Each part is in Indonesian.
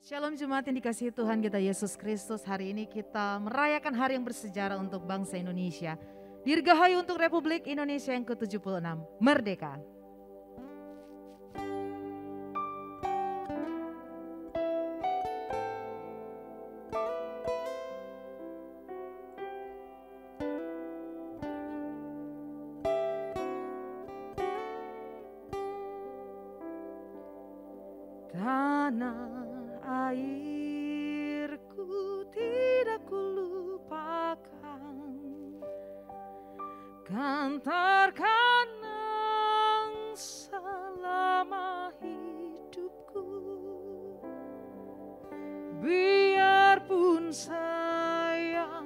Shalom Jemaat yang dikasihi Tuhan kita Yesus Kristus. Hari ini kita merayakan hari yang bersejarah untuk bangsa Indonesia. Dirgahayu untuk Republik Indonesia yang ke-76, Merdeka. Tanah airku tidak kulupakan, kan terkenang selama hidupku. Biarpun saya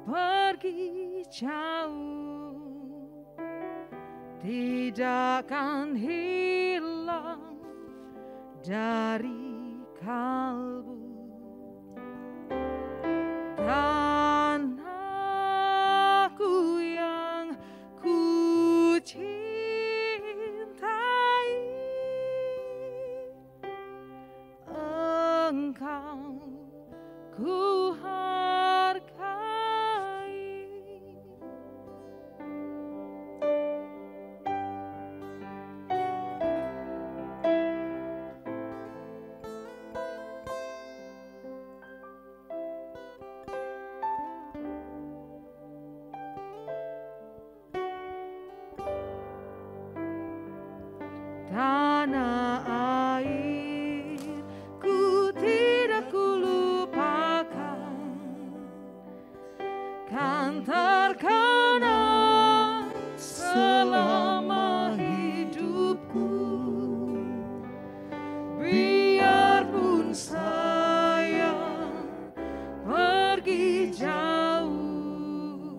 pergi jauh, tidak akan hilang dari kalbu. Tanahku yang ku cintai, Engkau ku hargai. Tanah airku tidak kulupakan, kan terkenang selama hidupku. Biarpun saya pergi jauh,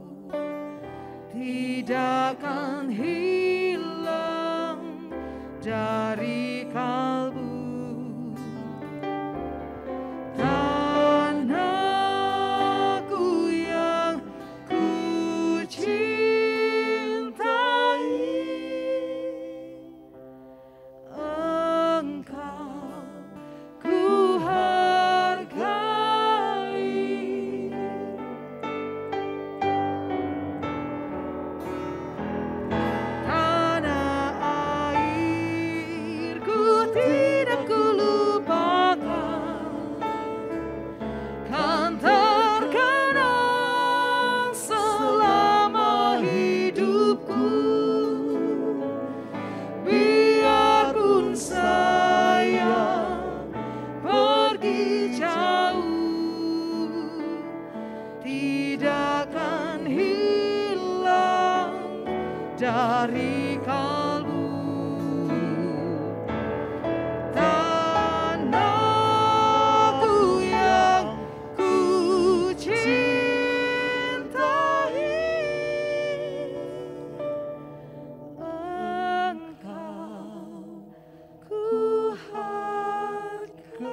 tidak akan hilang dari kalbu. Tanahku yang ku cintai, Engkau ku hargai. Tanah airku tidak kulupakan, kan terkenang selama hidupku. Biarpun saya pergi jauh, tidak akan hilang dari kalbu. Tanahku yang ku cintai, Engkau ku hargai.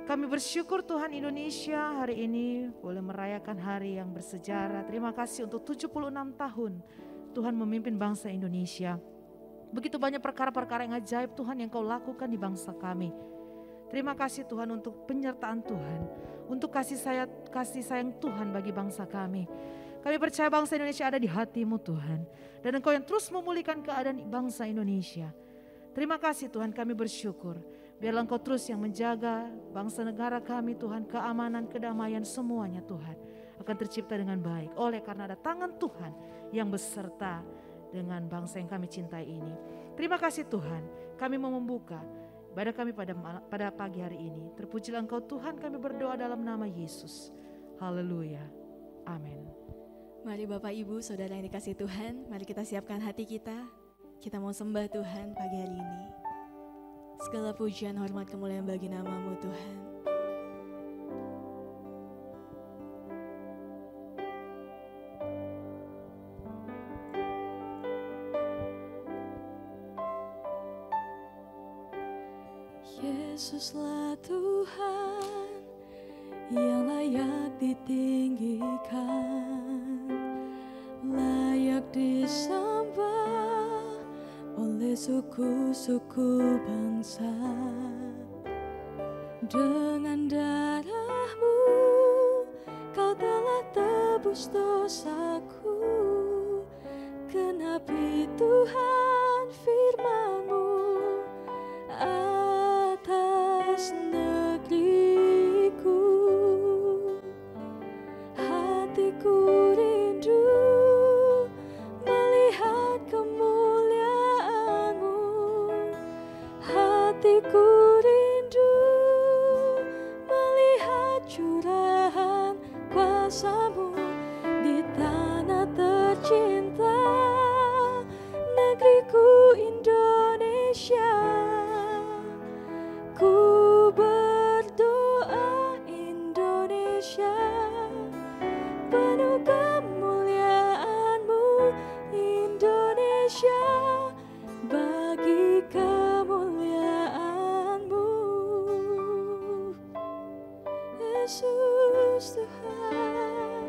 Kami bersyukur Tuhan Indonesia hari ini boleh merayakan hari yang bersejarah. Terima kasih untuk 76 tahun Tuhan memimpin bangsa Indonesia. Begitu banyak perkara-perkara yang ajaib Tuhan yang Kau lakukan di bangsa kami. Terima kasih Tuhan untuk penyertaan Tuhan, untuk kasih sayang Tuhan bagi bangsa kami. Kami percaya bangsa Indonesia ada di hati-Mu Tuhan, dan Engkau yang terus memulihkan keadaan bangsa Indonesia. Terima kasih Tuhan, kami bersyukur. Biarlah Engkau terus yang menjaga bangsa negara kami Tuhan, keamanan, kedamaian semuanya Tuhan akan tercipta dengan baik. Oleh karena ada tangan Tuhan yang beserta dengan bangsa yang kami cintai ini. Terima kasih Tuhan, kami mau membuka ibadah kami pada pagi hari ini. Terpujilah Engkau Tuhan, kami berdoa dalam nama Yesus. Haleluya. Amin. Mari Bapak Ibu Saudara yang dikasihi Tuhan, mari kita siapkan hati kita. Kita mau sembah Tuhan pagi hari ini. Segala pujian, hormat, kemuliaan bagi nama-Mu Tuhan. Yesuslah Tuhan yang layak ditinggikan, layak disembah suku-suku bangsa. Dengan darah-Mu Kau telah tebus dosaku. Genapi Tuhan firman-Mu atas negeriku. Hatiku rindu melihat kemuliaan-Mu. Hatiku rindu melihat curahan kuasa-Mu di tanah tercinta, negeriku Indonesia. Ku berdoa Indonesia, penuh kemuliaan-Mu Indonesia, bagi kemuliaan-Mu. Yesus Tuhan,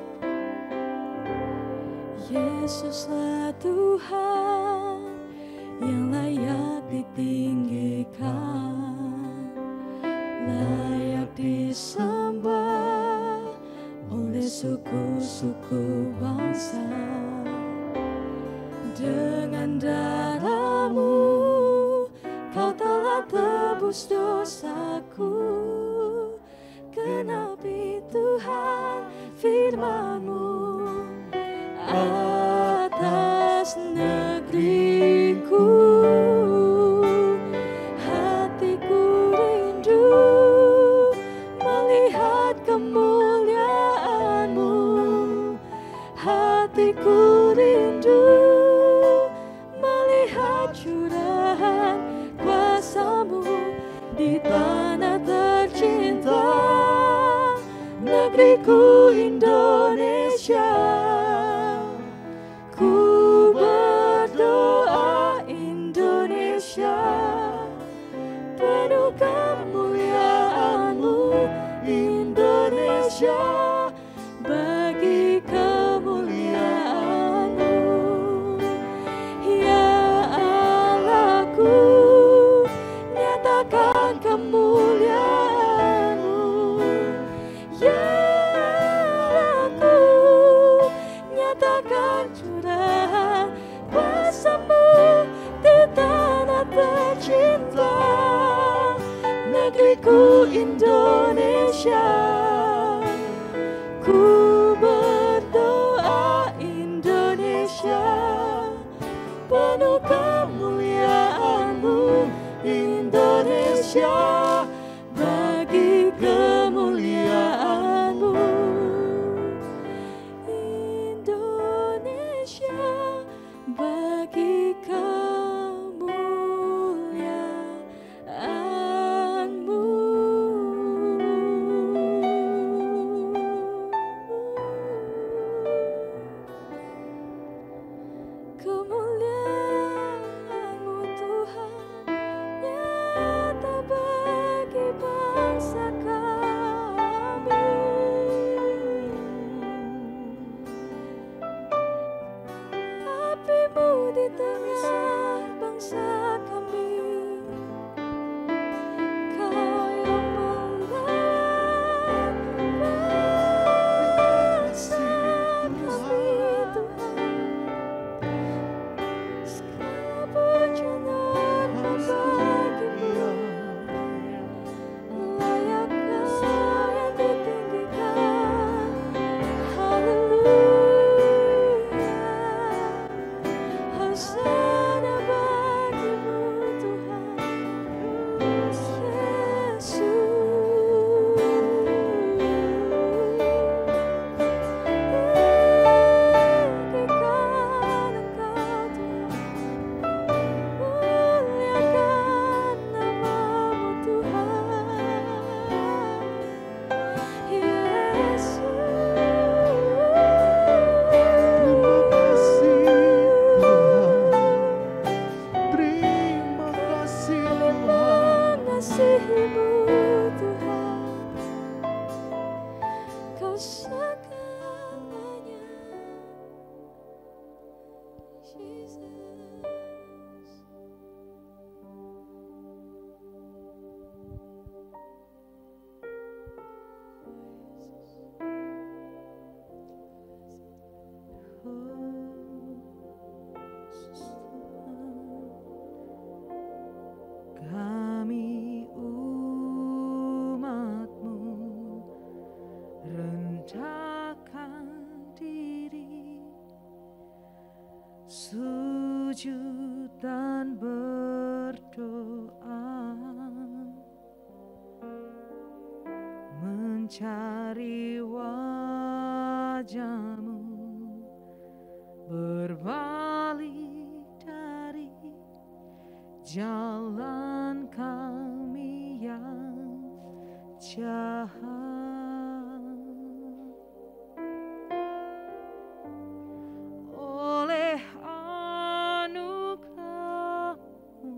Yesuslah Tuhan yang layak ditinggikan, layak disembah oleh suku-suku bangsa. Dengan darah-Mu Kau telah tebus dosaku. Genapi Tuhan firman-Mu atas negeriku. Hatiku rindu melihat kemuliaan-Mu. Hatiku rindu melihat curahan kuasa-Mu di tanah tercinta, negeriku Indonesia. Ku berdoa Indonesia, penuh kemuliaan-Mu Indonesia, bagi kemuliaan-Mu. Ya Allahku, nyatakan kemuliaan-Mu. Ya Allahku, nyatakan curahan kuasa-Mu di tanah tercinta, negeriku Indonesia. Ku berdoa Indonesia, penuh kemuliaan-Mu Indonesia, bagi kemuliaan-Mu. Indonesia, bagi kemuliaan-Mu. Kemuliaan-Mu Tuhan nyata bagi bangsa kami. Api-Mu di tengah mencari wajah-Mu, berbalik dari jalan kami yang jahat. Oleh anugerah-Mu,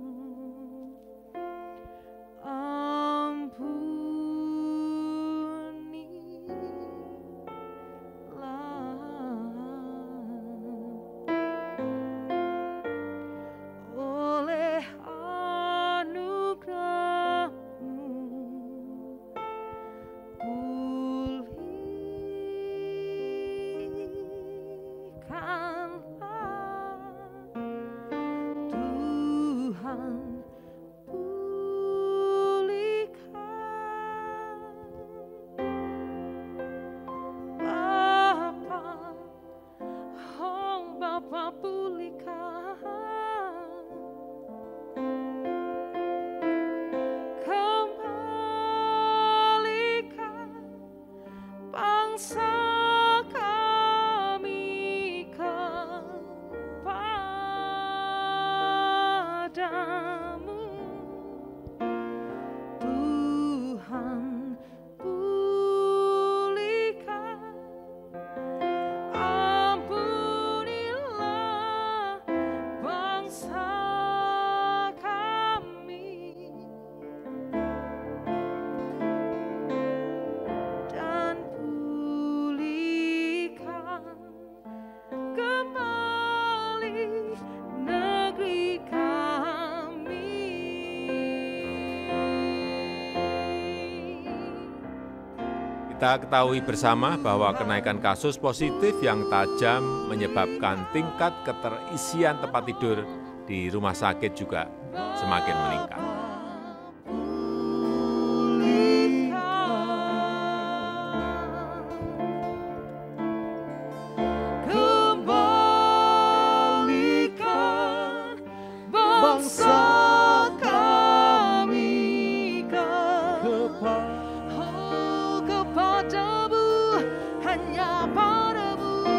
oleh anugerah-Mu, pulihkanlah Tuhan, pulihkan Bapa, oh Bapa, pulihkan kembalikan bangsa kami kepadamu, Tuhan, pulihkan, ampunilah bangsa kami, dan pulihkan kembali negeri kami. Kita ketahui bersama bahwa kenaikan kasus positif yang tajam menyebabkan tingkat keterisian tempat tidur di rumah sakit juga semakin meningkat. Kembalikan bangsa kami kepadamu, hanya padamu,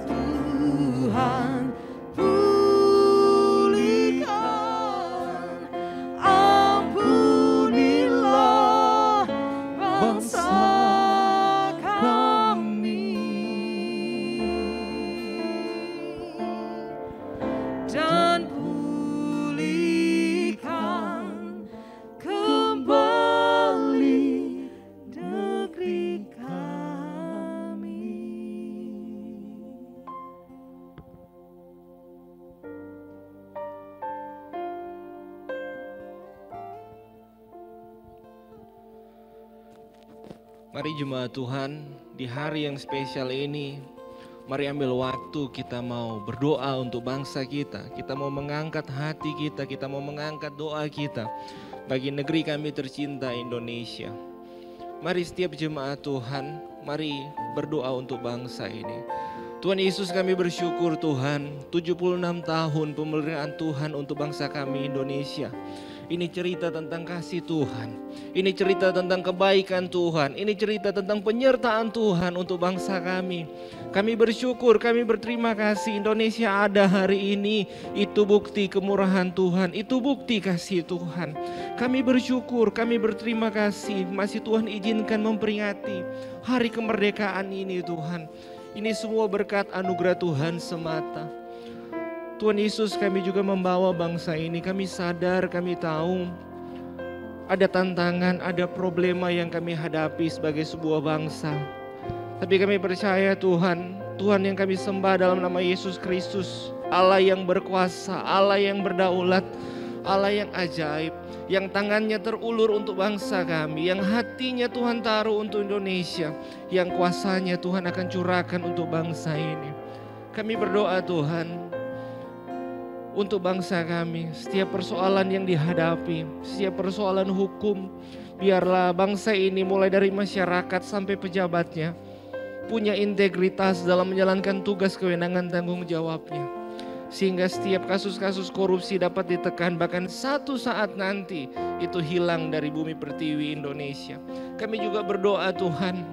Tuhan, pulihkan, ampunilah bangsa kami, dan pulihkan kembali negeri kami. Mari jemaat Tuhan, di hari yang spesial ini, mari ambil waktu kita mau berdoa untuk bangsa kita. Kita mau mengangkat hati kita mau mengangkat doa kita bagi negeri kami tercinta Indonesia. Mari setiap jemaat Tuhan, mari berdoa untuk bangsa ini. Tuhan Yesus, kami bersyukur Tuhan, 76 tahun pemeliharaan Tuhan untuk bangsa kami Indonesia. Ini cerita tentang kasih Tuhan. Ini cerita tentang kebaikan Tuhan. Ini cerita tentang penyertaan Tuhan untuk bangsa kami. Kami bersyukur, kami berterima kasih Indonesia ada hari ini. Itu bukti kemurahan Tuhan, itu bukti kasih Tuhan. Kami bersyukur, kami berterima kasih masih Tuhan izinkan memperingati hari kemerdekaan ini Tuhan. Ini semua berkat anugerah Tuhan semata. Tuhan Yesus, kami juga membawa bangsa ini. Kami sadar, kami tahu ada tantangan, ada problema yang kami hadapi sebagai sebuah bangsa. Tapi kami percaya Tuhan, Tuhan yang kami sembah dalam nama Yesus Kristus, Allah yang berkuasa, Allah yang berdaulat, Allah yang ajaib, yang tangannya terulur untuk bangsa kami, yang hatinya Tuhan taruh untuk Indonesia, yang kuasanya Tuhan akan curahkan untuk bangsa ini. Kami berdoa Tuhan, untuk bangsa kami, setiap persoalan yang dihadapi, setiap persoalan hukum, biarlah bangsa ini mulai dari masyarakat sampai pejabatnya punya integritas dalam menjalankan tugas kewenangan tanggung jawabnya. sehingga setiap kasus-kasus korupsi dapat ditekan, bahkan satu saat nanti itu hilang dari bumi pertiwi Indonesia. Kami juga berdoa Tuhan,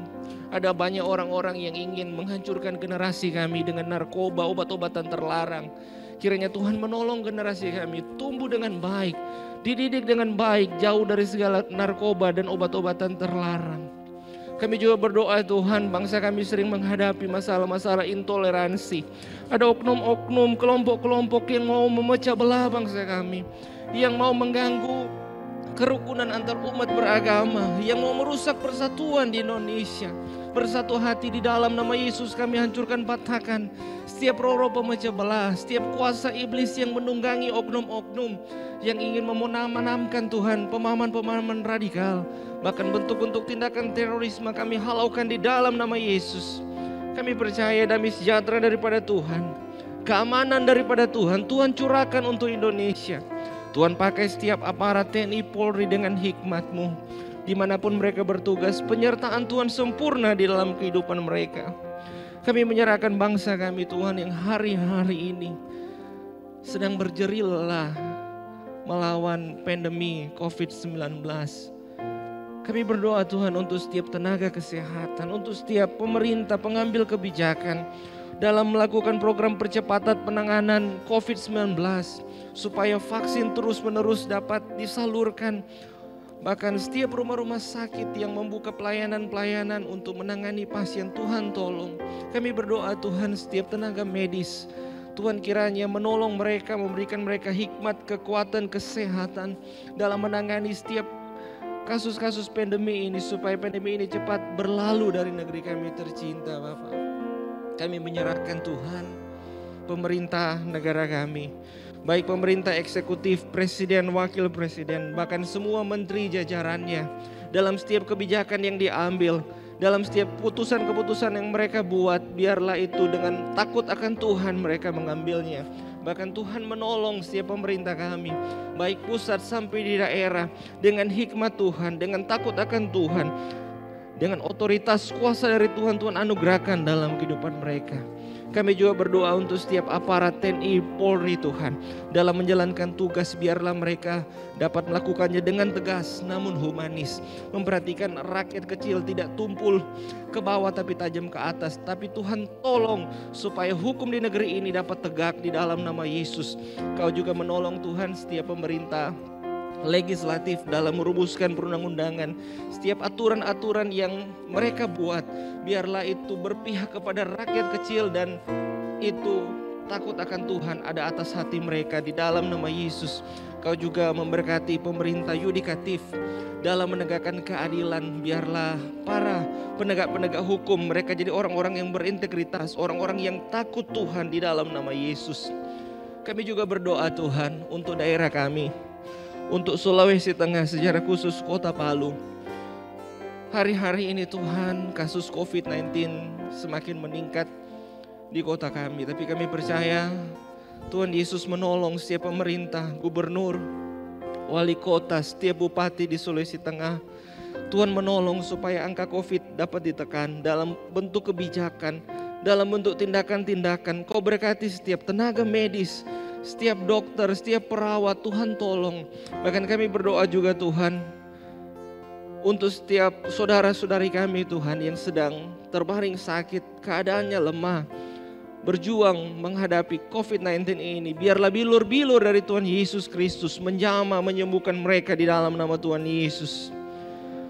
ada banyak orang-orang yang ingin menghancurkan generasi kami dengan narkoba, obat-obatan terlarang. Kiranya Tuhan menolong generasi kami tumbuh dengan baik, dididik dengan baik, jauh dari segala narkoba dan obat-obatan terlarang. Kami juga berdoa Tuhan, bangsa kami sering menghadapi masalah-masalah intoleransi. Ada oknum-oknum, kelompok-kelompok yang mau memecah belah bangsa kami, yang mau mengganggu kerukunan antar umat beragama, yang mau merusak persatuan di Indonesia. Bersatu hati di dalam nama Yesus kami hancurkan, patahkan setiap roh-roh pemecah belah, setiap kuasa iblis yang menunggangi oknum-oknum yang ingin memonam-manamkan Tuhan, pemahaman-pemahaman radikal, bahkan bentuk-bentuk tindakan terorisme kami halaukan di dalam nama Yesus. Kami percaya damai sejahtera daripada Tuhan, keamanan daripada Tuhan, Tuhan curahkan untuk Indonesia. Tuhan pakai setiap aparat TNI Polri dengan hikmat-Mu. Dimanapun mereka bertugas, penyertaan Tuhan sempurna di dalam kehidupan mereka. Kami menyerahkan bangsa kami Tuhan yang hari-hari ini sedang berjeril lelah melawan pandemi COVID-19. Kami berdoa Tuhan untuk setiap tenaga kesehatan, untuk setiap pemerintah pengambil kebijakan dalam melakukan program percepatan penanganan COVID-19, supaya vaksin terus-menerus dapat disalurkan. Bahkan setiap rumah-rumah sakit yang membuka pelayanan-pelayanan untuk menangani pasien, Tuhan tolong. Kami berdoa Tuhan setiap tenaga medis, Tuhan kiranya menolong mereka, memberikan mereka hikmat, kekuatan, kesehatan dalam menangani setiap kasus-kasus pandemi ini, supaya pandemi ini cepat berlalu dari negeri kami tercinta Bapak. Kami menyerahkan Tuhan pemerintah negara kami, baik pemerintah eksekutif, presiden, wakil presiden, bahkan semua menteri jajarannya, dalam setiap kebijakan yang diambil, dalam setiap keputusan-keputusan yang mereka buat, biarlah itu dengan takut akan Tuhan mereka mengambilnya. Bahkan Tuhan menolong setiap pemerintah kami, baik pusat sampai di daerah, dengan hikmat Tuhan, dengan takut akan Tuhan, dengan otoritas kuasa dari Tuhan, Tuhan anugerahkan dalam kehidupan mereka. Kami juga berdoa untuk setiap aparat TNI Polri Tuhan, dalam menjalankan tugas biarlah mereka dapat melakukannya dengan tegas namun humanis, memperhatikan rakyat kecil tidak tumpul ke bawah tapi tajam ke atas. Tapi Tuhan tolong supaya hukum di negeri ini dapat tegak di dalam nama Yesus. Kau juga menolong Tuhan setiap pemerintah legislatif dalam merumuskan perundang-undangan, setiap aturan-aturan yang mereka buat, biarlah itu berpihak kepada rakyat kecil dan itu takut akan Tuhan ada atas hati mereka di dalam nama Yesus. Kau juga memberkati pemerintah yudikatif dalam menegakkan keadilan, biarlah para penegak-penegak hukum mereka jadi orang-orang yang berintegritas, orang-orang yang takut Tuhan di dalam nama Yesus. Kami juga berdoa Tuhan untuk daerah kami, untuk Sulawesi Tengah, secara khusus Kota Palu. Hari-hari ini Tuhan, kasus COVID-19 semakin meningkat di kota kami. Tapi kami percaya Tuhan Yesus menolong setiap pemerintah, gubernur, wali kota, setiap bupati di Sulawesi Tengah. Tuhan menolong supaya angka COVID dapat ditekan dalam bentuk kebijakan, dalam bentuk tindakan-tindakan. Kau berkati setiap tenaga medis, setiap dokter, setiap perawat, Tuhan tolong. Bahkan kami berdoa juga Tuhan untuk setiap saudara-saudari kami Tuhan yang sedang terbaring sakit, keadaannya lemah, berjuang menghadapi COVID-19 ini. Biarlah bilur-bilur dari Tuhan Yesus Kristus menjamah menyembuhkan mereka di dalam nama Tuhan Yesus.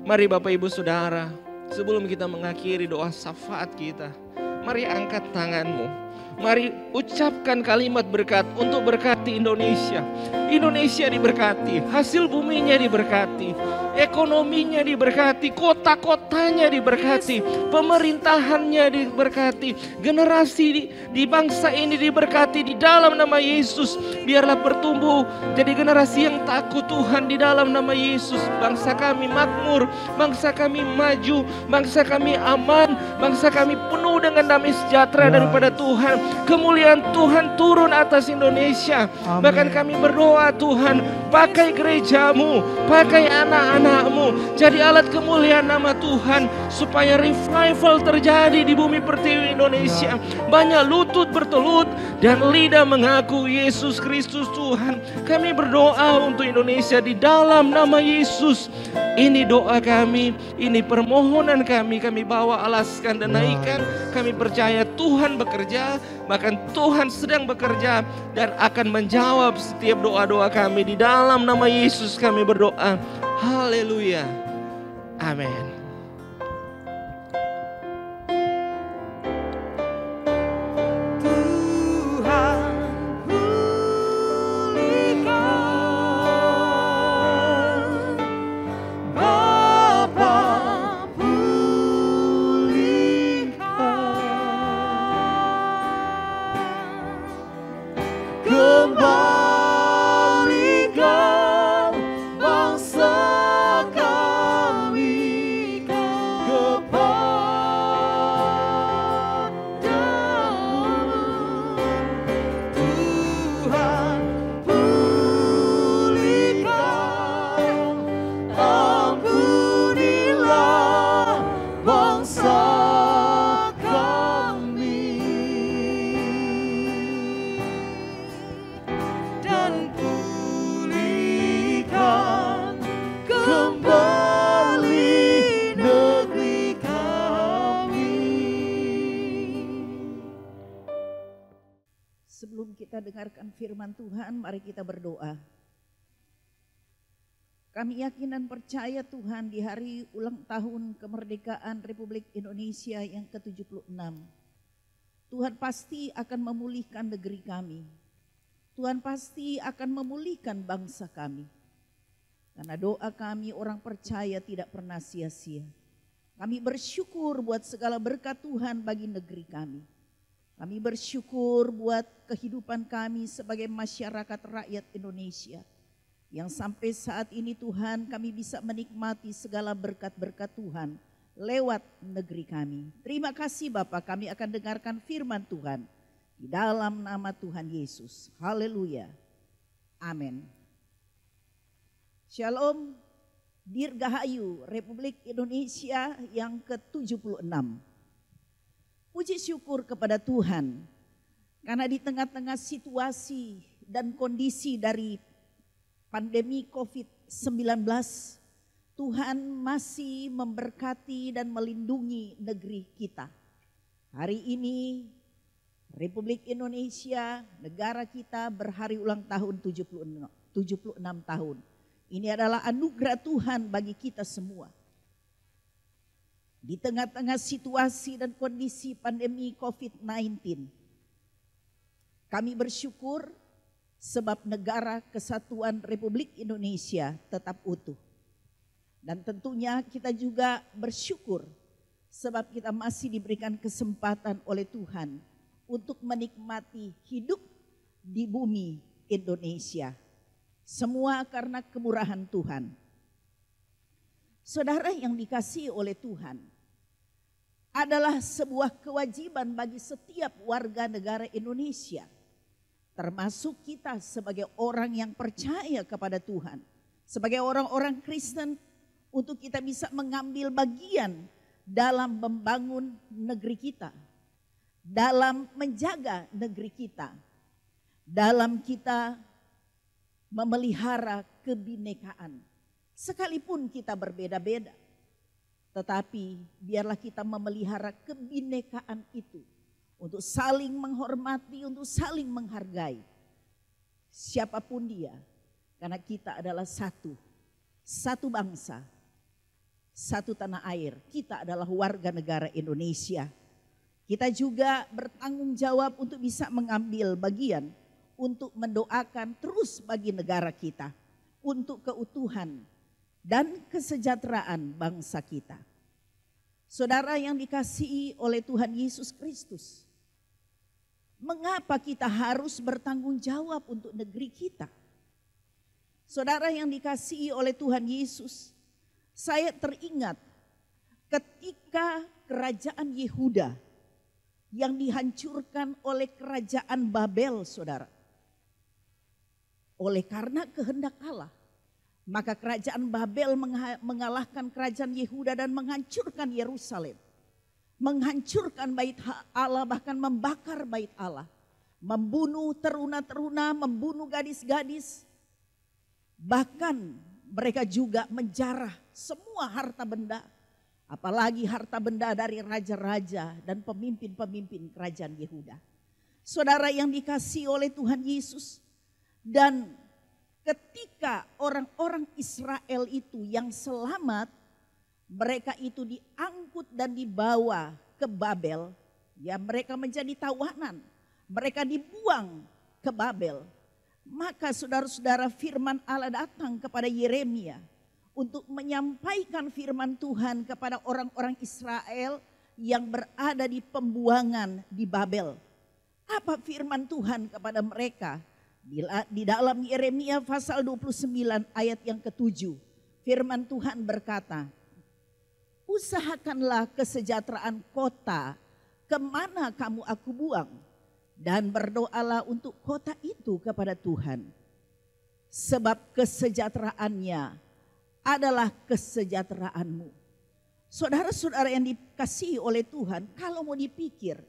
Mari Bapak Ibu Saudara, sebelum kita mengakhiri doa syafaat kita, mari angkat tanganmu. Mari ucapkan kalimat berkat untuk berkati Indonesia. Indonesia diberkati, hasil buminya diberkati, ekonominya diberkati, kota-kotanya diberkati, pemerintahannya diberkati, generasi di bangsa ini diberkati di dalam nama Yesus. Biarlah bertumbuh jadi generasi yang takut Tuhan di dalam nama Yesus. Bangsa kami makmur, bangsa kami maju, bangsa kami aman, bangsa kami penuh dengan damai sejahtera daripada Tuhan. kemuliaan Tuhan turun atas Indonesia. Amin. Bahkan kami berdoa Tuhan, pakai gerejamu, pakai anak-anakmu jadi alat kemuliaan nama Tuhan, supaya revival terjadi di bumi pertiwi Indonesia. Banyak lutut bertelut dan lidah mengaku Yesus Kristus Tuhan. Kami berdoa untuk Indonesia di dalam nama Yesus. Ini doa kami, ini permohonan kami bawa alaskan dan naikkan. Kami percaya Tuhan bekerja, bahkan Tuhan sedang bekerja dan akan menjawab setiap doa-doa kami. Di dalam nama Yesus kami berdoa. Haleluya. Amin. Dengarkan firman Tuhan, mari kita berdoa. Kami yakin dan percaya Tuhan, di hari ulang tahun kemerdekaan Republik Indonesia yang ke-76, Tuhan pasti akan memulihkan negeri kami. Tuhan pasti akan memulihkan bangsa kami. Karena doa kami orang percaya tidak pernah sia-sia. Kami bersyukur buat segala berkat Tuhan bagi negeri kami. Kami bersyukur buat kehidupan kami sebagai masyarakat rakyat Indonesia, yang sampai saat ini Tuhan kami bisa menikmati segala berkat-berkat Tuhan lewat negeri kami. Terima kasih Bapak, kami akan dengarkan firman Tuhan di dalam nama Tuhan Yesus. Haleluya. Amin. Shalom, Dirgahayu Republik Indonesia yang ke-76. Puji syukur kepada Tuhan, karena di tengah-tengah situasi dan kondisi dari pandemi COVID-19, Tuhan masih memberkati dan melindungi negeri kita. Hari ini Republik Indonesia, negara kita berhari ulang tahun 76 tahun. Ini adalah anugerah Tuhan bagi kita semua. Di tengah-tengah situasi dan kondisi pandemi COVID-19, kami bersyukur sebab negara kesatuan Republik Indonesia tetap utuh. Dan tentunya kita juga bersyukur sebab kita masih diberikan kesempatan oleh Tuhan untuk menikmati hidup di bumi Indonesia. Semua karena kemurahan Tuhan. Saudara yang dikasihi oleh Tuhan, adalah sebuah kewajiban bagi setiap warga negara Indonesia, termasuk kita sebagai orang yang percaya kepada Tuhan, sebagai orang-orang Kristen, untuk kita bisa mengambil bagian dalam membangun negeri kita, dalam menjaga negeri kita, dalam kita memelihara kebinekaan. Sekalipun kita berbeda-beda, tetapi biarlah kita memelihara kebinekaan itu untuk saling menghormati, untuk saling menghargai siapapun dia. Karena kita adalah satu bangsa, satu tanah air. Kita adalah warga negara Indonesia. Kita juga bertanggung jawab untuk bisa mengambil bagian untuk mendoakan terus bagi negara kita, untuk keutuhan dan kesejahteraan bangsa kita. Saudara yang dikasihi oleh Tuhan Yesus Kristus, mengapa kita harus bertanggung jawab untuk negeri kita? Saudara yang dikasihi oleh Tuhan Yesus, saya teringat ketika kerajaan Yehuda yang dihancurkan oleh kerajaan Babel, saudara. Oleh karena kehendak Allah, maka kerajaan Babel mengalahkan kerajaan Yehuda dan menghancurkan Yerusalem. Menghancurkan bait Allah, bahkan membakar bait Allah. Membunuh teruna-teruna, membunuh gadis-gadis. Bahkan mereka juga menjarah semua harta benda. Apalagi harta benda dari raja-raja dan pemimpin-pemimpin kerajaan Yehuda. Saudara yang dikasihi oleh Tuhan Yesus. Dan ketika orang-orang Israel itu yang selamat, mereka itu diangkut dan dibawa ke Babel. Ya, mereka menjadi tawanan. Mereka dibuang ke Babel. Maka saudara-saudara, firman Allah datang kepada Yeremia untuk menyampaikan firman Tuhan kepada orang-orang Israel yang berada di pembuangan di Babel. Apa firman Tuhan kepada mereka? Di dalam Yeremia pasal 29 ayat yang ke-7, firman Tuhan berkata, usahakanlah kesejahteraan kota kemana kamu aku buang, dan berdoalah untuk kota itu kepada Tuhan. Sebab kesejahteraannya adalah kesejahteraanmu. Saudara-saudara yang dikasihi oleh Tuhan, kalau mau dipikir,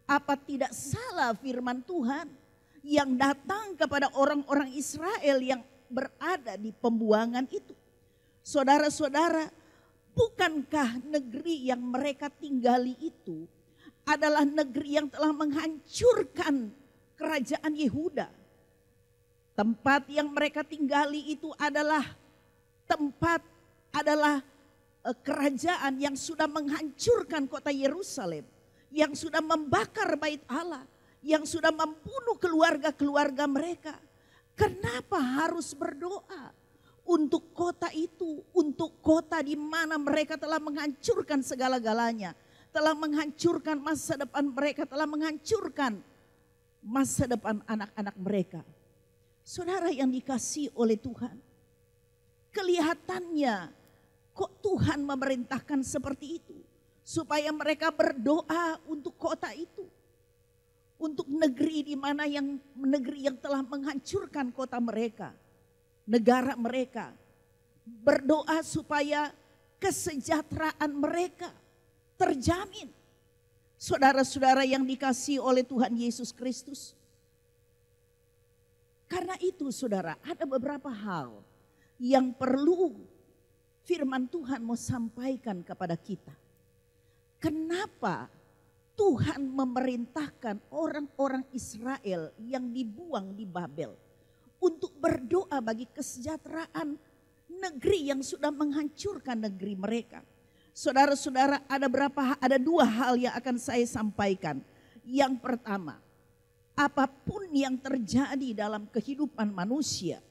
apa tidak salah firman Tuhan yang datang kepada orang-orang Israel yang berada di pembuangan itu? Saudara-saudara, bukankah negeri yang mereka tinggali itu adalah negeri yang telah menghancurkan kerajaan Yehuda? Tempat yang mereka tinggali itu adalah kerajaan yang sudah menghancurkan kota Yerusalem, yang sudah membakar bait Allah, yang sudah membunuh keluarga-keluarga mereka. Kenapa harus berdoa untuk kota itu, untuk kota di mana mereka telah menghancurkan segala-galanya, telah menghancurkan masa depan mereka, telah menghancurkan masa depan anak-anak mereka? Saudara yang dikasihi oleh Tuhan, kelihatannya kok Tuhan memerintahkan seperti itu, supaya mereka berdoa untuk kota itu, untuk negeri di mana negeri yang telah menghancurkan kota mereka, negara mereka. Berdoa supaya kesejahteraan mereka terjamin. Saudara-saudara yang dikasihi oleh Tuhan Yesus Kristus. Karena itu saudara, ada beberapa hal yang perlu firman Tuhan mau sampaikan kepada kita. Kenapa Tuhan memerintahkan orang-orang Israel yang dibuang di Babel untuk berdoa bagi kesejahteraan negeri yang sudah menghancurkan negeri mereka? Saudara-saudara, ada dua hal yang akan saya sampaikan. Yang pertama, apapun yang terjadi dalam kehidupan manusia,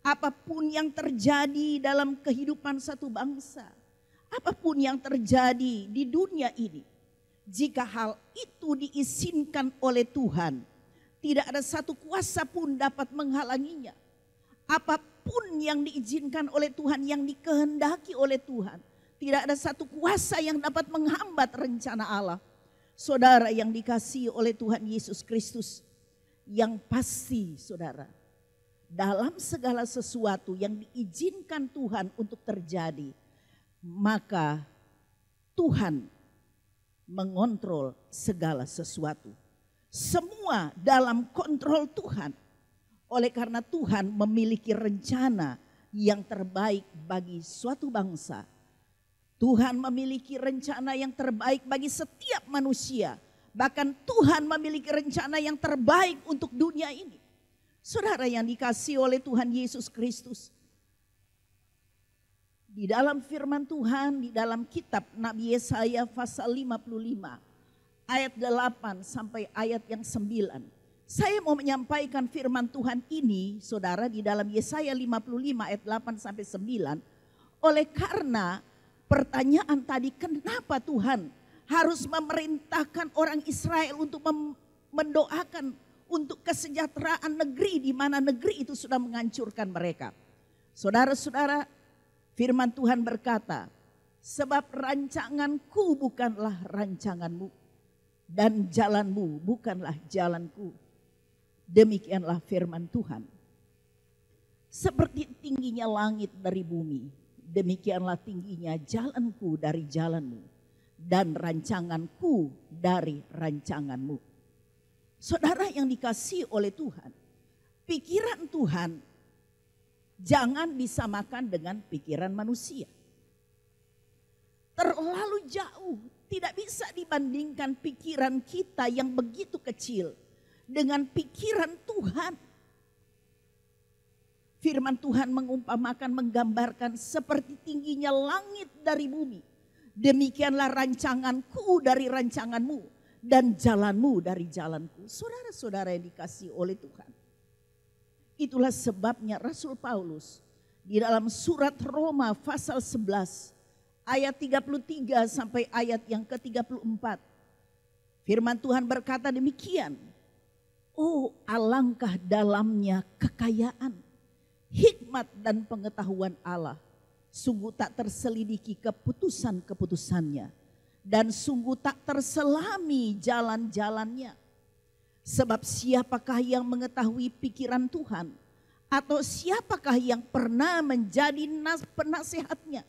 apapun yang terjadi dalam kehidupan satu bangsa, apapun yang terjadi di dunia ini, jika hal itu diizinkan oleh Tuhan, tidak ada satu kuasa pun dapat menghalanginya. Apapun yang diizinkan oleh Tuhan, yang dikehendaki oleh Tuhan, tidak ada satu kuasa yang dapat menghambat rencana Allah. Saudara yang dikasihi oleh Tuhan Yesus Kristus, yang pasti saudara, dalam segala sesuatu yang diizinkan Tuhan untuk terjadi, maka Tuhan mengontrol segala sesuatu. Semua dalam kontrol Tuhan. Oleh karena Tuhan memiliki rencana yang terbaik bagi suatu bangsa. Tuhan memiliki rencana yang terbaik bagi setiap manusia. Bahkan Tuhan memiliki rencana yang terbaik untuk dunia ini. Saudara yang dikasihi oleh Tuhan Yesus Kristus. Di dalam firman Tuhan, di dalam kitab Nabi Yesaya pasal 55 ayat 8 sampai ayat yang 9. Saya mau menyampaikan firman Tuhan ini saudara di dalam Yesaya 55 ayat 8 sampai 9. Oleh karena pertanyaan tadi, kenapa Tuhan harus memerintahkan orang Israel untuk mendoakan untuk kesejahteraan negeri di mana negeri itu sudah menghancurkan mereka. Saudara-saudara, firman Tuhan berkata, sebab rancanganku bukanlah rancanganmu, dan jalanmu bukanlah jalanku. Demikianlah firman Tuhan. Seperti tingginya langit dari bumi, demikianlah tingginya jalanku dari jalanmu dan rancanganku dari rancanganmu. Saudara yang dikasihi oleh Tuhan, pikiran Tuhan jangan disamakan dengan pikiran manusia. Terlalu jauh, tidak bisa dibandingkan pikiran kita yang begitu kecil dengan pikiran Tuhan. Firman Tuhan mengumpamakan, menggambarkan seperti tingginya langit dari bumi. Demikianlah rancanganku dari rancanganmu dan jalanmu dari jalanku. Saudara-saudara yang dikasihi oleh Tuhan. Itulah sebabnya Rasul Paulus di dalam surat Roma pasal 11 ayat 33 sampai ayat yang ke-34. Firman Tuhan berkata demikian. Oh, alangkah dalamnya kekayaan, hikmat dan pengetahuan Allah. Sungguh tak terselidiki keputusan-keputusannya. Dan sungguh tak terselami jalan-jalannya. Sebab siapakah yang mengetahui pikiran Tuhan? Atau siapakah yang pernah menjadi penasehatnya?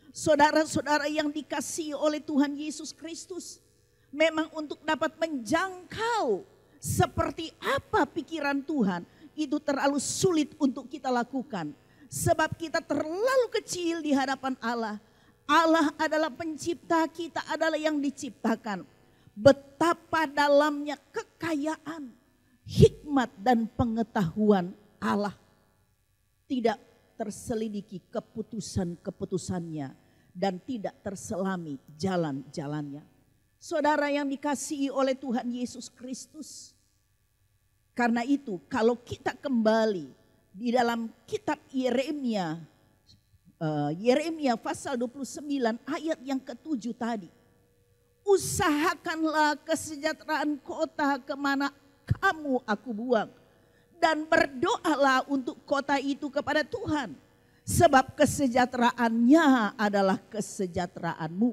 Saudara-saudara yang dikasihi oleh Tuhan Yesus Kristus, memang untuk dapat menjangkau seperti apa pikiran Tuhan, itu terlalu sulit untuk kita lakukan. Sebab kita terlalu kecil di hadapan Allah. Allah adalah pencipta, kita adalah yang diciptakan. Betapa dalamnya kekayaan, hikmat dan pengetahuan Allah. Tidak terselidiki keputusan-keputusannya dan tidak terselami jalan-jalannya. Saudara yang dikasihi oleh Tuhan Yesus Kristus. Karena itu kalau kita kembali di dalam kitab Yeremia pasal 29 ayat yang ke-7 tadi. Usahakanlah kesejahteraan kota kemana kamu aku buang. Dan berdoalah untuk kota itu kepada Tuhan. Sebab kesejahteraannya adalah kesejahteraanmu.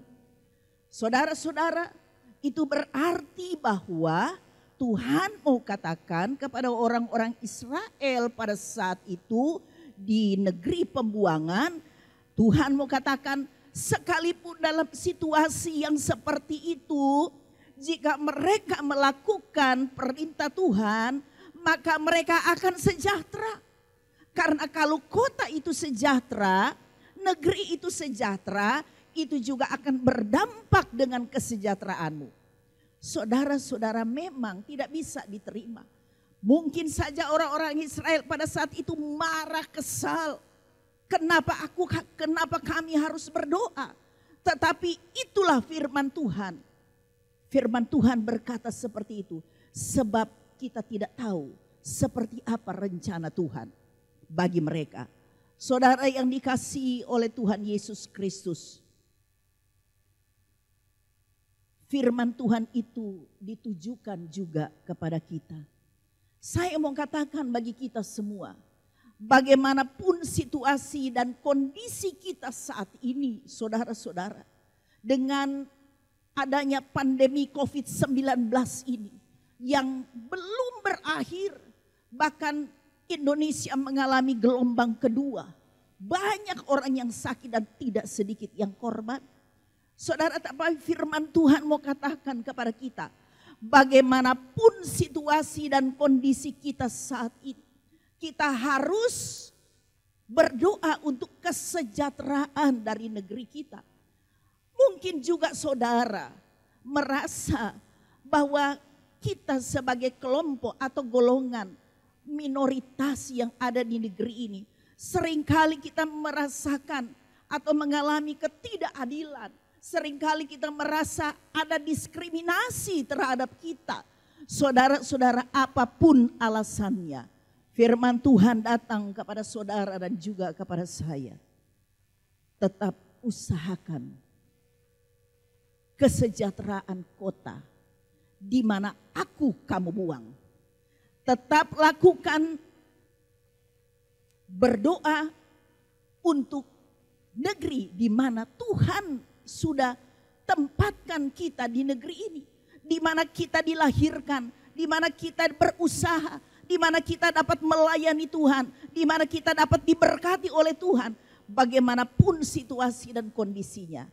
Saudara-saudara, itu berarti bahwa Tuhan mau katakan kepada orang-orang Israel pada saat itu di negeri pembuangan. Tuhan mau katakan sekalipun dalam situasi yang seperti itu, jika mereka melakukan perintah Tuhan, maka mereka akan sejahtera. Karena kalau kota itu sejahtera, negeri itu sejahtera, itu juga akan berdampak dengan kesejahteraanmu. Saudara-saudara, memang tidak bisa diterima. Mungkin saja orang-orang Israel pada saat itu marah, kesal. Kenapa kami harus berdoa? Tetapi itulah firman Tuhan. Firman Tuhan berkata seperti itu. Sebab kita tidak tahu seperti apa rencana Tuhan bagi mereka. Saudara yang dikasihi oleh Tuhan Yesus Kristus. Firman Tuhan itu ditujukan juga kepada kita. Saya mau katakan bagi kita semua. Bagaimanapun situasi dan kondisi kita saat ini, saudara-saudara. Dengan adanya pandemi COVID-19 ini. Yang belum berakhir, bahkan Indonesia mengalami gelombang kedua. Banyak orang yang sakit dan tidak sedikit yang korban. Saudara, tapi firman Tuhan mau katakan kepada kita, bagaimanapun situasi dan kondisi kita saat ini, kita harus berdoa untuk kesejahteraan dari negeri kita. Mungkin juga saudara merasa bahwa kita sebagai kelompok atau golongan minoritas yang ada di negeri ini, seringkali kita merasakan atau mengalami ketidakadilan. Seringkali kita merasa ada diskriminasi terhadap kita. Saudara-saudara, apapun alasannya, firman Tuhan datang kepada saudara dan juga kepada saya. Tetap usahakan kesejahteraan kota di mana aku kamu buang. Tetap lakukan berdoa untuk negeri di mana Tuhan sudah tempatkan kita di negeri ini. di mana kita dilahirkan, di mana kita berusaha, di mana kita dapat melayani Tuhan, di mana kita dapat diberkati oleh Tuhan. Bagaimanapun situasi dan kondisinya,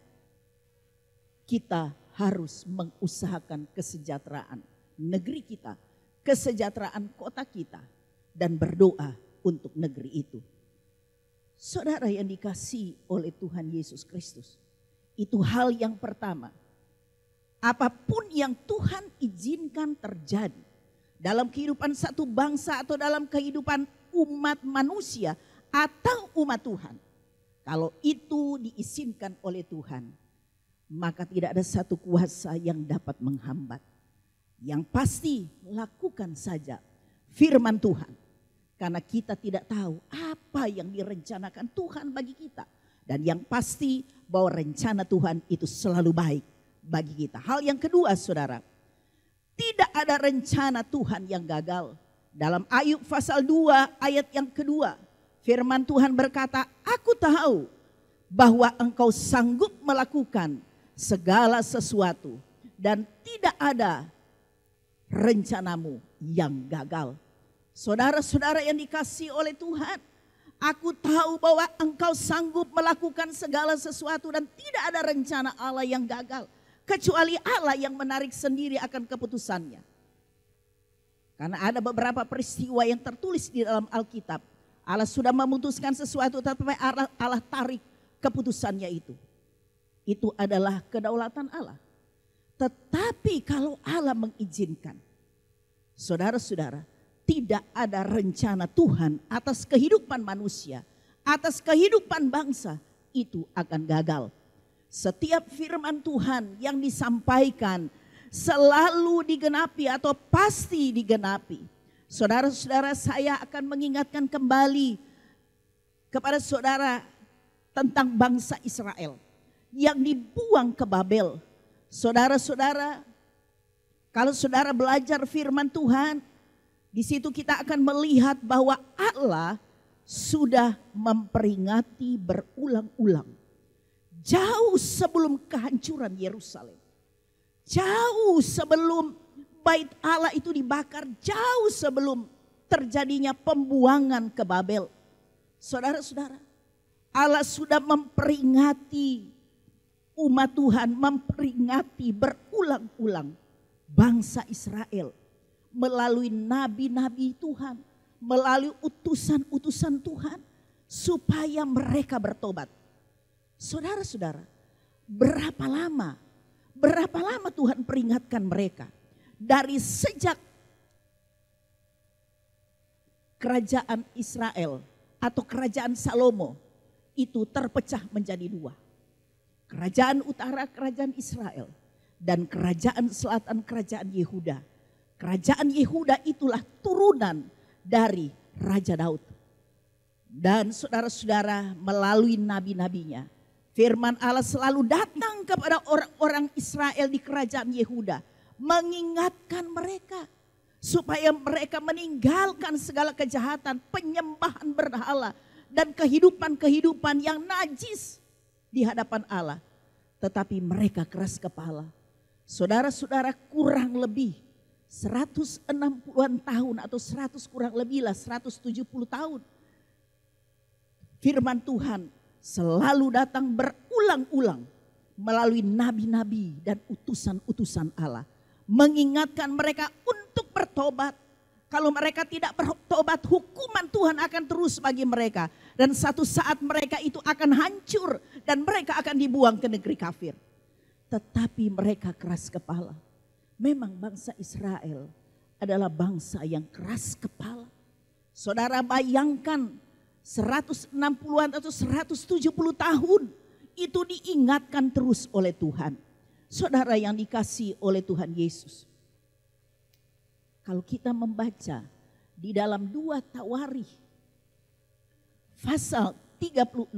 kita harus mengusahakan kesejahteraan negeri kita, kesejahteraan kota kita, dan berdoa untuk negeri itu. Saudara yang dikasihi oleh Tuhan Yesus Kristus, itu hal yang pertama. Apapun yang Tuhan izinkan terjadi dalam kehidupan satu bangsa atau dalam kehidupan umat manusia atau umat Tuhan, kalau itu diizinkan oleh Tuhan, maka tidak ada satu kuasa yang dapat menghambat. Yang pasti lakukan saja firman Tuhan, karena kita tidak tahu apa yang direncanakan Tuhan bagi kita. Dan yang pasti bahwa rencana Tuhan itu selalu baik bagi kita. Hal yang kedua, saudara, tidak ada rencana Tuhan yang gagal. Dalam Ayub pasal 2 ayat yang kedua, firman Tuhan berkata, aku tahu bahwa engkau sanggup melakukan segala sesuatu dan tidak ada rencanamu yang gagal. Saudara-saudara yang dikasihi oleh Tuhan, aku tahu bahwa engkau sanggup melakukan segala sesuatu dan tidak ada rencana Allah yang gagal. Kecuali Allah yang menarik sendiri akan keputusannya. Karena ada beberapa peristiwa yang tertulis di dalam Alkitab. Allah sudah memutuskan sesuatu tetapi Allah tarik keputusannya itu. Itu adalah kedaulatan Allah. Tetapi kalau Allah mengizinkan, saudara-saudara, tidak ada rencana Tuhan atas kehidupan manusia, atas kehidupan bangsa, itu akan gagal. Setiap firman Tuhan yang disampaikan selalu digenapi atau pasti digenapi. Saudara-saudara, saya akan mengingatkan kembali kepada saudara tentang bangsa Israel yang dibuang ke Babel. Saudara-saudara, kalau saudara belajar firman Tuhan, di situ kita akan melihat bahwa Allah sudah memperingati berulang-ulang. Jauh sebelum kehancuran Yerusalem. Jauh sebelum bait Allah itu dibakar. Jauh sebelum terjadinya pembuangan ke Babel. Saudara-saudara, Allah sudah memperingati umat Tuhan, memperingati berulang-ulang bangsa Israel. Melalui nabi-nabi Tuhan, melalui utusan-utusan Tuhan, supaya mereka bertobat. Saudara-saudara, berapa lama Tuhan peringatkan mereka? Dari sejak kerajaan Israel atau kerajaan Salomo itu terpecah menjadi dua. Kerajaan utara, kerajaan Israel, dan kerajaan selatan, kerajaan Yehuda. Kerajaan Yehuda itulah turunan dari Raja Daud. Dan saudara-saudara, melalui nabi-nabinya, firman Allah selalu datang kepada orang-orang Israel di kerajaan Yehuda, mengingatkan mereka supaya mereka meninggalkan segala kejahatan, penyembahan berhala, dan kehidupan-kehidupan yang najis di hadapan Allah. Tetapi mereka keras kepala. Saudara-saudara, kurang lebih 160-an tahun atau 100 kurang lebih lah, 170 tahun. Firman Tuhan selalu datang berulang-ulang melalui nabi-nabi dan utusan-utusan Allah. Mengingatkan mereka untuk bertobat. Kalau mereka tidak bertobat, hukuman Tuhan akan terus bagi mereka. Dan satu saat mereka itu akan hancur dan mereka akan dibuang ke negeri kafir. Tetapi mereka keras kepala. Memang bangsa Israel adalah bangsa yang keras kepala. Saudara bayangkan 160-an atau 170 tahun itu diingatkan terus oleh Tuhan. Saudara yang dikasihi oleh Tuhan Yesus. Kalau kita membaca di dalam 2 Tawarikh pasal 36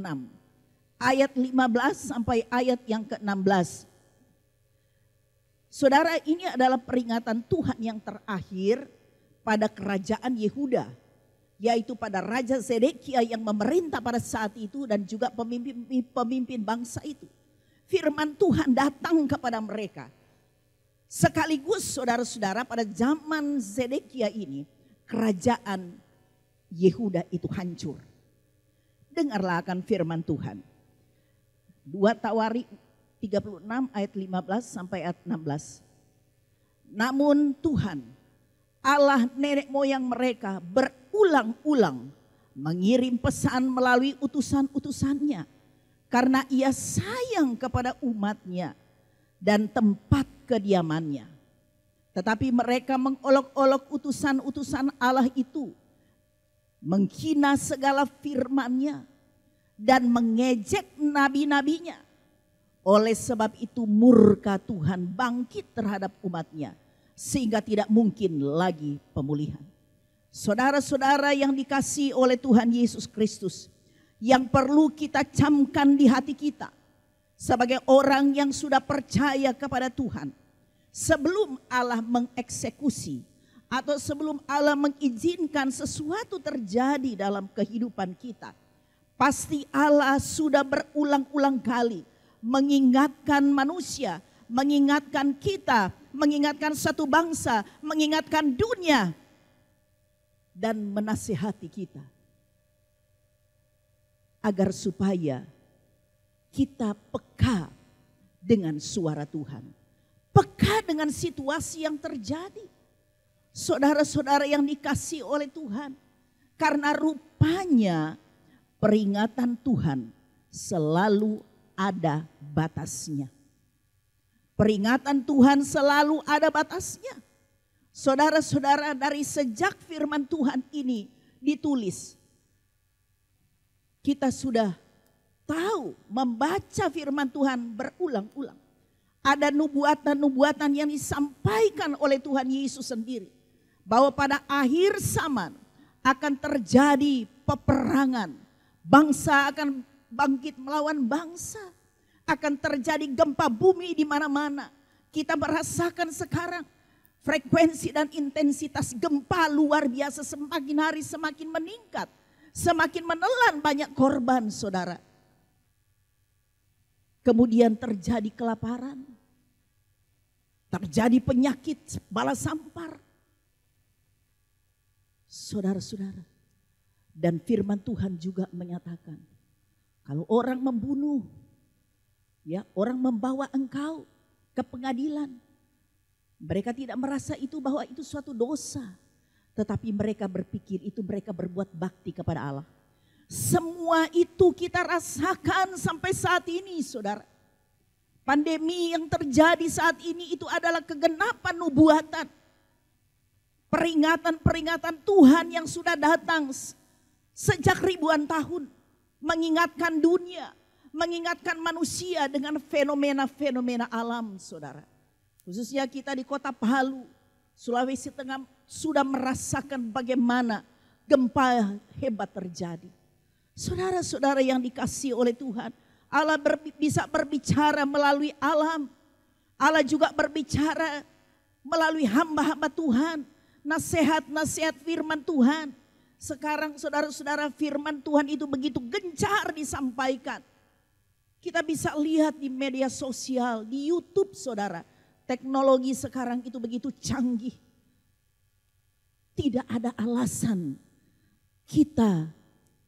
ayat 15 sampai ayat yang ke-16. Saudara, ini adalah peringatan Tuhan yang terakhir pada kerajaan Yehuda, yaitu pada Raja Zedekia yang memerintah pada saat itu dan juga pemimpin bangsa itu. Firman Tuhan datang kepada mereka. Sekaligus saudara-saudara pada zaman Zedekia ini kerajaan Yehuda itu hancur. Dengarlah akan firman Tuhan. 2 Tawarik 36 ayat 15 sampai ayat 16. Namun Tuhan, Allah nenek moyang mereka berulang-ulang mengirim pesan melalui utusan-utusannya. Karena ia sayang kepada umatnya dan tempat kediamannya. Tetapi mereka mengolok-olok utusan-utusan Allah itu, menghina segala firman-Nya dan mengejek nabi-nabinya. Oleh sebab itu murka Tuhan bangkit terhadap umat-Nya sehingga tidak mungkin lagi pemulihan. Saudara-saudara yang dikasihi oleh Tuhan Yesus Kristus, yang perlu kita camkan di hati kita sebagai orang yang sudah percaya kepada Tuhan, sebelum Allah mengeksekusi atau sebelum Allah mengizinkan sesuatu terjadi dalam kehidupan kita, pasti Allah sudah berulang-ulang kali mengingatkan manusia, mengingatkan kita, mengingatkan satu bangsa, mengingatkan dunia, dan menasihati kita agar supaya kita peka dengan suara Tuhan, peka dengan situasi yang terjadi. Saudara-saudara yang dikasihi oleh Tuhan, karena rupanya peringatan Tuhan selalu ada batasnya. Peringatan Tuhan selalu ada batasnya. Saudara-saudara, dari sejak firman Tuhan ini ditulis, kita sudah tahu membaca firman Tuhan berulang-ulang. Ada nubuatan-nubuatan yang disampaikan oleh Tuhan Yesus sendiri, bahwa pada akhir zaman akan terjadi peperangan. Bangsa akan bangkit melawan bangsa. Akan terjadi gempa bumi di mana-mana. Kita merasakan sekarang frekuensi dan intensitas gempa luar biasa, semakin hari semakin meningkat. Semakin menelan banyak korban, saudara. Kemudian terjadi kelaparan. Terjadi penyakit bala sampar. Saudara-saudara. Dan firman Tuhan juga menyatakan, kalau orang membunuh, ya, orang membawa engkau ke pengadilan, mereka tidak merasa itu bahwa itu suatu dosa, tetapi mereka berpikir itu mereka berbuat bakti kepada Allah. Semua itu kita rasakan sampai saat ini, saudara. Pandemi yang terjadi saat ini itu adalah kegenapan nubuatan. Peringatan-peringatan Tuhan yang sudah datang sejak ribuan tahun, mengingatkan dunia, mengingatkan manusia dengan fenomena-fenomena alam, saudara. Khususnya kita di kota Palu, Sulawesi Tengah sudah merasakan bagaimana gempa hebat terjadi. Saudara-saudara yang dikasihi oleh Tuhan, Allah bisa berbicara melalui alam. Allah juga berbicara melalui hamba-hamba Tuhan, nasihat-nasihat firman Tuhan. Sekarang saudara-saudara, firman Tuhan itu begitu gencar disampaikan. Kita bisa lihat di media sosial, di YouTube, saudara. Teknologi sekarang itu begitu canggih. Tidak ada alasan kita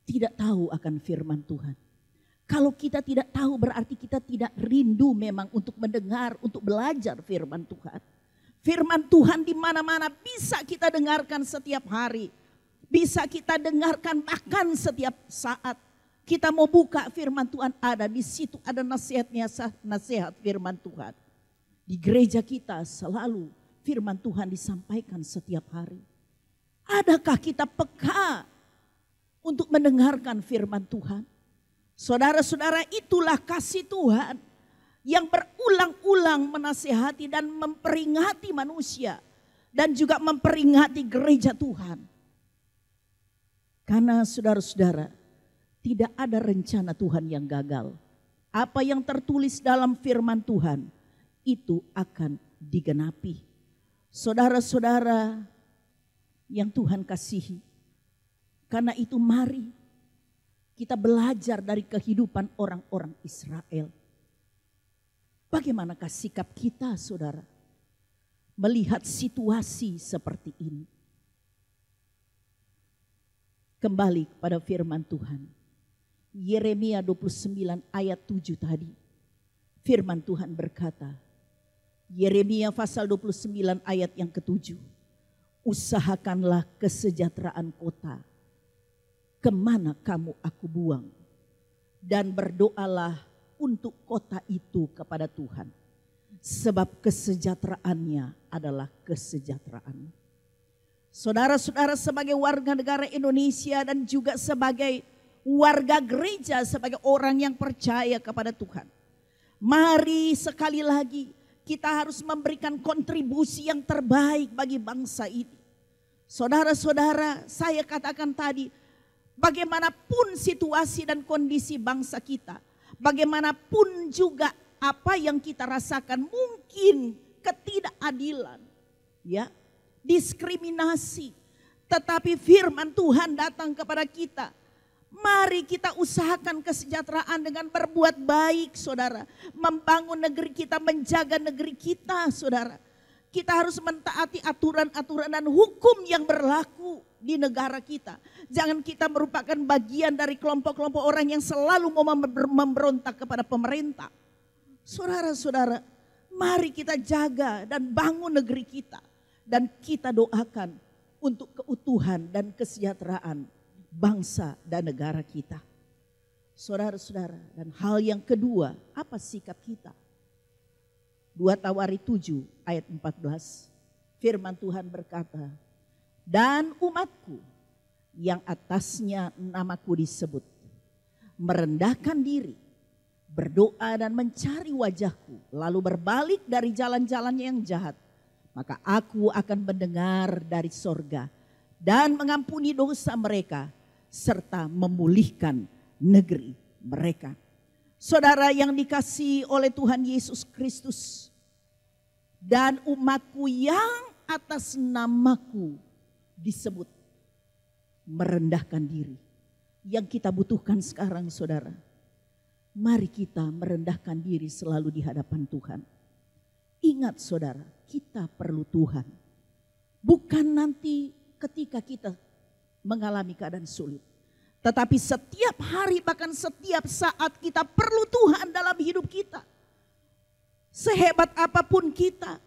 tidak tahu akan firman Tuhan. Kalau kita tidak tahu berarti kita tidak rindu memang untuk mendengar, untuk belajar firman Tuhan. Firman Tuhan di mana-mana bisa kita dengarkan setiap hari. Bisa kita dengarkan bahkan setiap saat. Kita mau buka firman Tuhan, ada di situ, ada nasihat firman Tuhan. Di gereja kita selalu firman Tuhan disampaikan setiap hari. Adakah kita peka untuk mendengarkan firman Tuhan? Saudara-saudara, itulah kasih Tuhan yang berulang-ulang menasihati dan memperingati manusia. Dan juga memperingati gereja Tuhan. Karena saudara-saudara, tidak ada rencana Tuhan yang gagal. Apa yang tertulis dalam firman Tuhan itu akan digenapi. Saudara-saudara yang Tuhan kasihi, karena itu mari kita belajar dari kehidupan orang-orang Israel. Bagaimanakah sikap kita, saudara? melihat situasi seperti ini. Kembali kepada firman Tuhan. Yeremia 29 ayat 7 tadi. Firman Tuhan berkata, Yeremia pasal 29 ayat yang ke-7. Usahakanlah kesejahteraan kota, kemana kamu aku buang. Dan berdoalah untuk kota itu kepada Tuhan. Sebab kesejahteraannya adalah kesejahteraan. Saudara-saudara, sebagai warga negara Indonesia dan juga sebagai warga gereja, sebagai orang yang percaya kepada Tuhan. Mari sekali lagi kita harus memberikan kontribusi yang terbaik bagi bangsa ini. Saudara-saudara, saya katakan tadi, bagaimanapun situasi dan kondisi bangsa kita, bagaimanapun juga apa yang kita rasakan, mungkin ketidakadilan, ya, diskriminasi, tetapi firman Tuhan datang kepada kita. Mari kita usahakan kesejahteraan dengan berbuat baik, saudara. Membangun negeri kita, menjaga negeri kita, saudara. Kita harus mentaati aturan-aturan dan hukum yang berlaku di negara kita. Jangan kita merupakan bagian dari kelompok-kelompok orang yang selalu mau memberontak kepada pemerintah. Saudara-saudara, mari kita jaga dan bangun negeri kita. Dan kita doakan untuk keutuhan dan kesejahteraan bangsa dan negara kita. Saudara-saudara, dan hal yang kedua, apa sikap kita? 2 Tawari 7 ayat 14. Firman Tuhan berkata, dan umatku yang atasnya namaku disebut, merendahkan diri, berdoa dan mencari wajahku, lalu berbalik dari jalan-jalannya yang jahat, maka aku akan mendengar dari sorga dan mengampuni dosa mereka serta memulihkan negeri mereka. Saudara yang dikasihi oleh Tuhan Yesus Kristus, dan umatku yang atas namaku disebut, merendahkan diri. Yang kita butuhkan sekarang, saudara, mari kita merendahkan diri selalu di hadapan Tuhan. Ingat saudara, kita perlu Tuhan. Bukan nanti ketika kita mengalami keadaan sulit. Tetapi setiap hari, bahkan setiap saat kita perlu Tuhan dalam hidup kita. Sehebat apapun kita,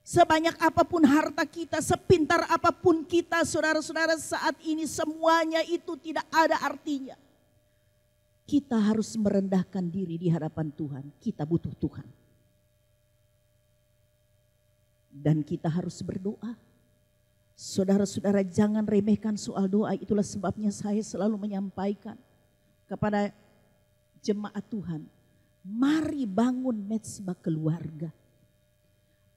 sebanyak apapun harta kita, sepintar apapun kita, saudara-saudara, saat ini semuanya itu tidak ada artinya. Kita harus merendahkan diri di hadapan Tuhan. Kita butuh Tuhan. Dan kita harus berdoa. Saudara-saudara, jangan remehkan soal doa. Itulah sebabnya saya selalu menyampaikan kepada jemaat Tuhan, mari bangun mezbah keluarga.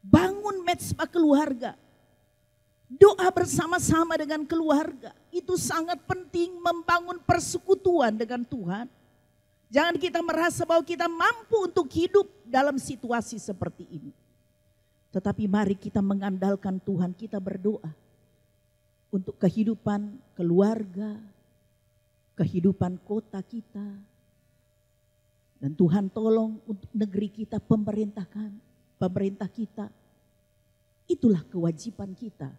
Bangun mezbah keluarga. Doa bersama-sama dengan keluarga. Itu sangat penting, membangun persekutuan dengan Tuhan. Jangan kita merasa bahwa kita mampu untuk hidup dalam situasi seperti ini. Tetapi mari kita mengandalkan Tuhan, kita berdoa untuk kehidupan keluarga, kehidupan kota kita. Dan Tuhan tolong untuk negeri kita, pemerintah kita. Itulah kewajiban kita.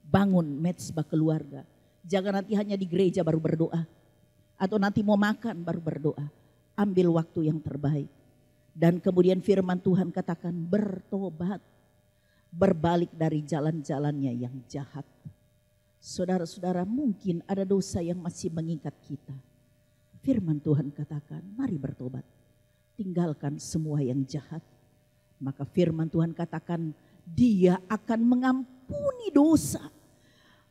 Bangun mezbah keluarga. Jangan nanti hanya di gereja baru berdoa. Atau nanti mau makan baru berdoa. Ambil waktu yang terbaik. Dan kemudian firman Tuhan katakan bertobat. Berbalik dari jalan-jalannya yang jahat. Saudara-saudara, mungkin ada dosa yang masih mengikat kita. Firman Tuhan katakan, mari bertobat. Tinggalkan semua yang jahat. Maka firman Tuhan katakan, Dia akan mengampuni dosa.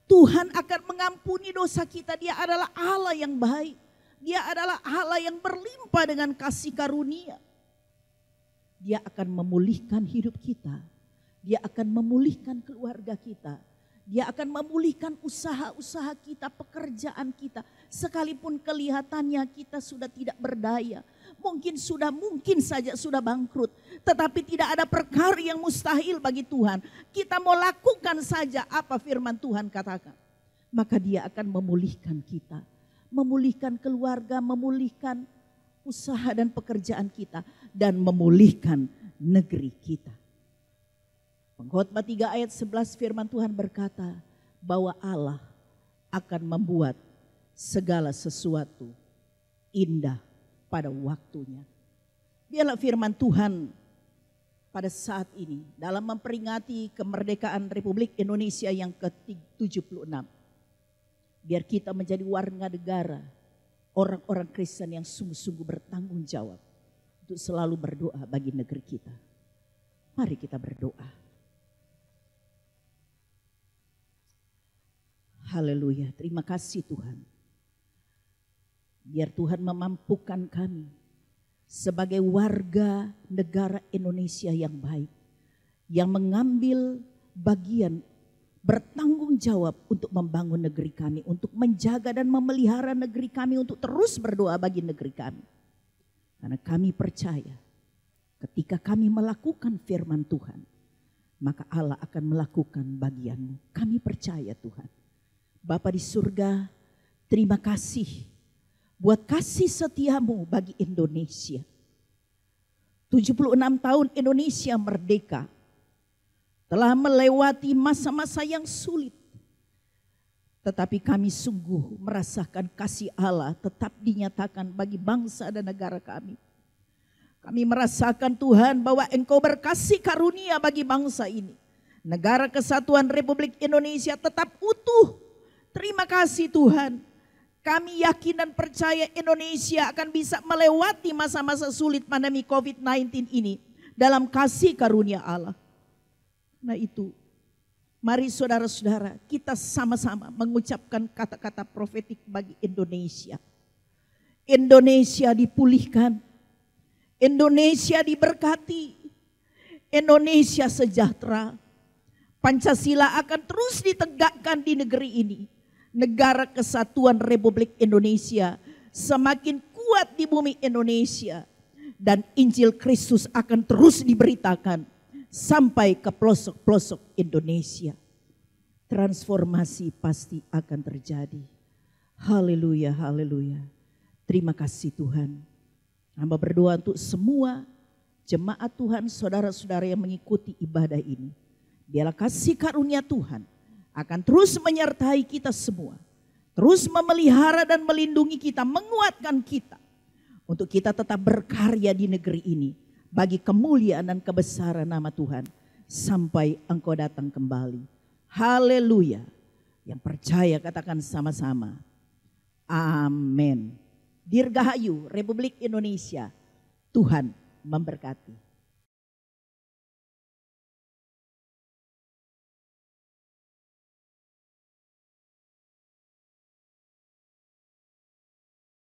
Tuhan akan mengampuni dosa kita. Dia adalah Allah yang baik. Dia adalah Allah yang berlimpah dengan kasih karunia. Dia akan memulihkan hidup kita. Dia akan memulihkan keluarga kita. Dia akan memulihkan usaha-usaha kita, pekerjaan kita. Sekalipun kelihatannya kita sudah tidak berdaya. Mungkin saja sudah bangkrut. Tetapi tidak ada perkara yang mustahil bagi Tuhan. Kita mau lakukan saja apa firman Tuhan katakan. Maka Dia akan memulihkan kita. Memulihkan keluarga, memulihkan usaha dan pekerjaan kita. Dan memulihkan negeri kita. Pengkhotbah 3 ayat 11 firman Tuhan berkata bahwa Allah akan membuat segala sesuatu indah pada waktunya. Biarlah firman Tuhan pada saat ini dalam memperingati kemerdekaan Republik Indonesia yang ke-76. Biar kita menjadi warga negara, orang-orang Kristen yang sungguh-sungguh bertanggung jawab untuk selalu berdoa bagi negeri kita. Mari kita berdoa. Haleluya, terima kasih Tuhan. Biar Tuhan memampukan kami sebagai warga negara Indonesia yang baik, yang mengambil bagian bertanggung jawab untuk membangun negeri kami, untuk menjaga dan memelihara negeri kami, untuk terus berdoa bagi negeri kami. Karena kami percaya ketika kami melakukan firman Tuhan, maka Allah akan melakukan bagianmu. Kami percaya Tuhan. Bapa di surga, terima kasih buat kasih setiamu bagi Indonesia. 76 tahun Indonesia merdeka, telah melewati masa-masa yang sulit. Tetapi kami sungguh merasakan kasih Allah tetap dinyatakan bagi bangsa dan negara kami. Kami merasakan Tuhan bahwa Engkau berkasih karunia bagi bangsa ini. Negara Kesatuan Republik Indonesia tetap utuh. Terima kasih Tuhan. Kami yakin dan percaya Indonesia akan bisa melewati masa-masa sulit pandemi COVID-19 ini dalam kasih karunia Allah. Nah itu, mari saudara-saudara kita sama-sama mengucapkan kata-kata profetik bagi Indonesia. Indonesia dipulihkan, Indonesia diberkati, Indonesia sejahtera. Pancasila akan terus ditegakkan di negeri ini. Negara Kesatuan Republik Indonesia semakin kuat di bumi Indonesia. Dan Injil Kristus akan terus diberitakan sampai ke pelosok-pelosok Indonesia. Transformasi pasti akan terjadi. Haleluya, haleluya. Terima kasih Tuhan. Hamba berdoa untuk semua jemaat Tuhan, saudara-saudara yang mengikuti ibadah ini. Biarlah kasih karunia Tuhan akan terus menyertai kita semua. Terus memelihara dan melindungi kita, menguatkan kita. Untuk kita tetap berkarya di negeri ini. Bagi kemuliaan dan kebesaran nama Tuhan. Sampai Engkau datang kembali. Haleluya. Yang percaya katakan sama-sama. Amin. Dirgahayu Republik Indonesia. Tuhan memberkati.